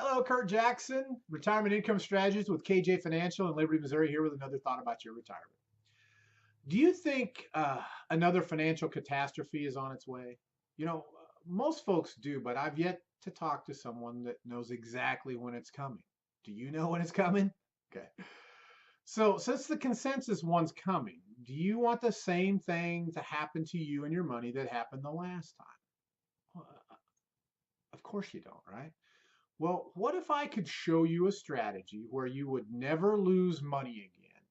Hello, Kurt Jackson, retirement income strategist with KJ Financial in Liberty, Missouri, here with another thought about your retirement. Do you think another financial catastrophe is on its way? Most folks do, but I've yet to talk to someone that knows exactly when it's coming. Do you know when it's coming? Okay. So, since the consensus one's coming, do you want the same thing to happen to you and your money that happened the last time? Well, of course you don't, right? Well, what if I could show you a strategy where you would never lose money again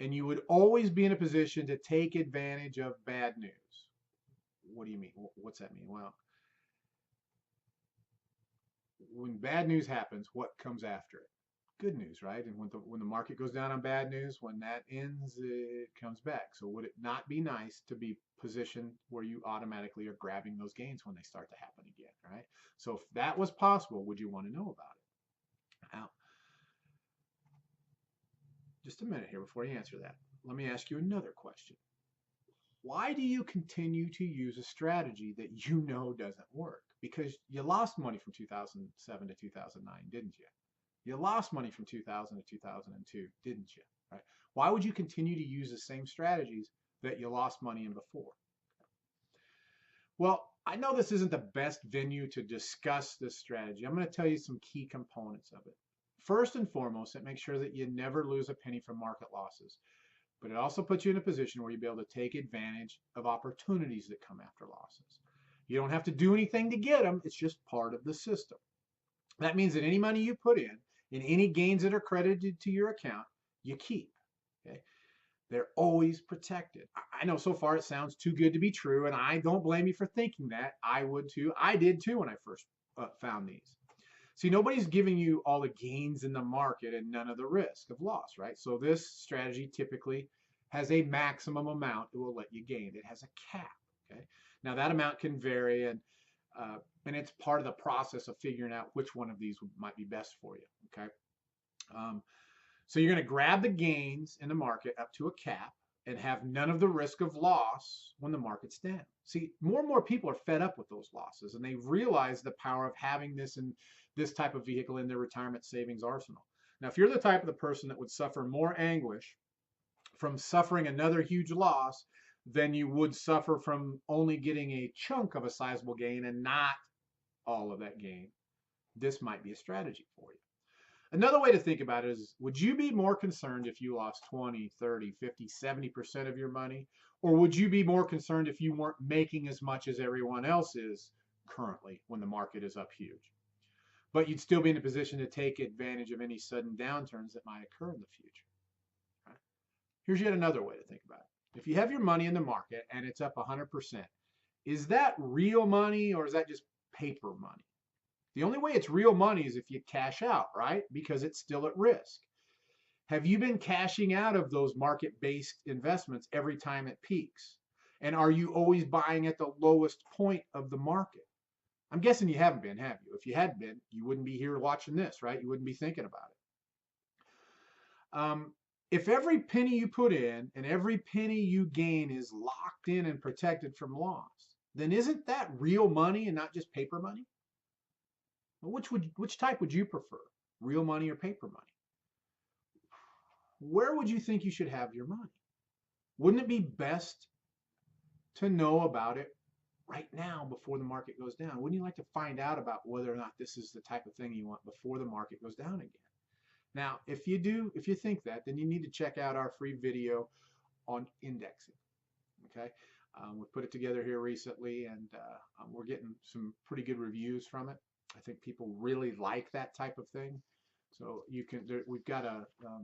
and you would always be in a position to take advantage of bad news? What do you mean? What's that mean? Well, when bad news happens, what comes after it? Good news, right? And when the market goes down on bad news, when that ends, it comes back. So would it not be nice to be positioned where you automatically are grabbing those gains when they start to happen again, right? So if that was possible, would you want to know about it? Now, just a minute here before you answer that. Let me ask you another question. Why do you continue to use a strategy that you know doesn't work? Because you lost money from 2007 to 2009, didn't you? You lost money from 2000 to 2002, didn't you? Right? Why would you continue to use the same strategies that you lost money in before? Well, I know this isn't the best venue to discuss this strategy. I'm going to tell you some key components of it. First and foremost, it makes sure that you never lose a penny from market losses, but it also puts you in a position where you'll be able to take advantage of opportunities that come after losses. You don't have to do anything to get them. It's just part of the system. That means that any money you put in and any gains that are credited to your account, you keep. Okay? They're always protected. I know so far it sounds too good to be true, and I don't blame you for thinking that. I would too. I did too when I first found these. See, nobody's giving you all the gains in the market and none of the risk of loss, right? So this strategy typically has a maximum amount it will let you gain. It has a cap, okay? Now that amount can vary, and it's part of the process of figuring out which one of these might be best for you, okay? So you're going to grab the gains in the market up to a cap and have none of the risk of loss when the market's down. See, more and more people are fed up with those losses, and they realize the power of having this type of vehicle in their retirement savings arsenal. Now, if you're the type of the person that would suffer more anguish from suffering another huge loss than you would suffer from only getting a chunk of a sizable gain and not all of that gain, this might be a strategy for you. Another way to think about it is, would you be more concerned if you lost 20, 30, 50, 70% of your money? Or would you be more concerned if you weren't making as much as everyone else is currently when the market is up huge? But you'd still be in a position to take advantage of any sudden downturns that might occur in the future. Right? Here's yet another way to think about it. If you have your money in the market and it's up 100%, is that real money or is that just paper money? The only way it's real money is if you cash out, right? Because it's still at risk. Have you been cashing out of those market-based investments every time it peaks? And are you always buying at the lowest point of the market? I'm guessing you haven't been, have you? If you had been, you wouldn't be here watching this, right? You wouldn't be thinking about it. If every penny you put in and every penny you gain is locked in and protected from loss, then isn't that real money and not just paper money? Which type would you prefer? Real money or paper money? Where would you think you should have your money? Wouldn't it be best to know about it right now before the market goes down? Wouldn't you like to find out about whether or not this is the type of thing you want before the market goes down again? Now, if you think that, then you need to check out our free video on indexing. Okay, we put it together here recently, and we're getting some pretty good reviews from it. I think people really like that type of thing. So we've got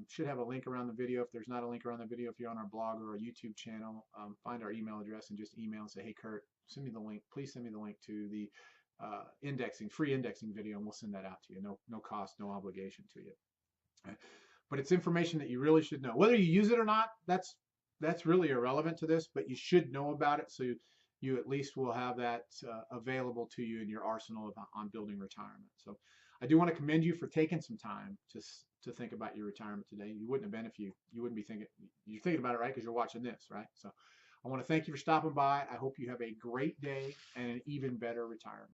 should have a link around the video. If there's not a link around the video, if you're on our blog or our YouTube channel, find our email address and just email and say, hey, Kurt, send me the link. Please send me the link to the free indexing video, and we'll send that out to you. No cost, no obligation to you. Right? But it's information that you really should know. Whether you use it or not, that's really irrelevant to this, but you should know about it so you at least will have that available to you in your arsenal on building retirement. So I do want to commend you for taking some time to think about your retirement today. You wouldn't have been if you wouldn't be thinking. You're thinking about it, right? Because you're watching this, right? So I want to thank you for stopping by. I hope you have a great day and an even better retirement.